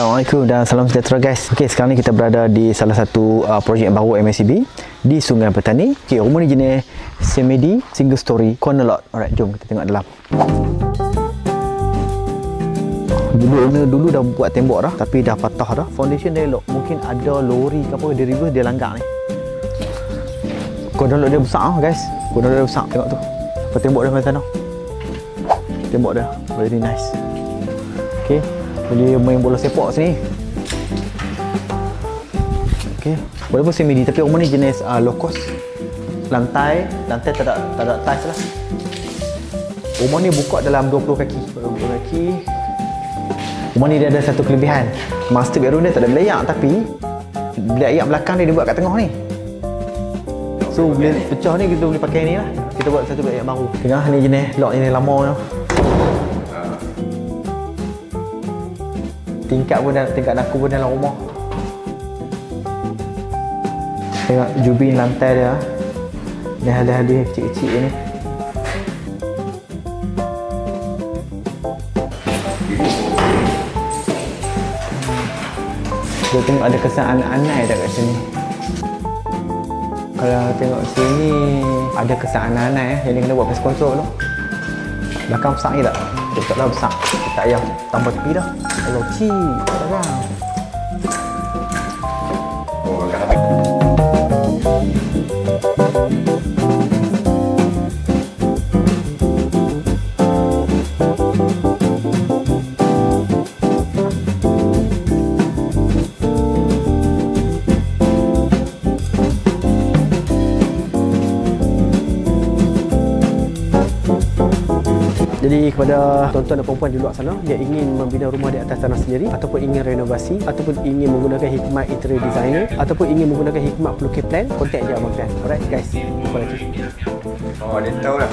Assalamualaikum dan salam sejahtera guys. Okey, sekarang ni kita berada di salah satu projek yang baru MACB di Sungai Petani. Okey, rumah ni jenis semi single story corner lot. Alright, jom kita tengok dalam. Dulu dah buat tembok dah, tapi dah patah dah. Foundation dia elok. Mungkin ada lori ke apa dia reverse dia langgar ni. Corner lot dia besar guys. Corner lot dia besar, tengok tu. Tembok dia macam sana. Tembok dia very nice. Okey, boleh main bola sepak sini. Okey, walaupun semi tapi rumah ni jenis low cost. Lantai tak ada tiles lah. Rumah ni buka dalam 20 kaki. 20 kaki. Rumah ni dia ada satu kelebihan. Master bedroom dia tak ada bilik air, tapi bilik air belakang dia buat kat tengah ni. So bila pecah ni kita boleh pakai ni lah. Kita buat satu bilik air baru. Tengah ni jenis lock ni lama tu. Tingkat daku pun dalam rumah. Tengok jubin lantai dia. Ni hal-hal kecil-kecil ni. Kita tengok ada kesan anai-anai tak kat sini. Kalau tengok sini ada kesan anai-anai jadi kena buat press control tu. Belakang besar ni tak? Dekat lah besar. Tak payah tambah tepi dah. Kalau cik, sekarang. Oh, jadi kepada tuan-tuan dan puan-puan di luar sana yang ingin membina rumah di atas tanah sendiri ataupun ingin renovasi ataupun ingin menggunakan hikmat interior designer ataupun ingin menggunakan hikmat pelukis plan, kontak je Abang Fian. Alright guys, jumpa lagi. Oh, dia tahu lah.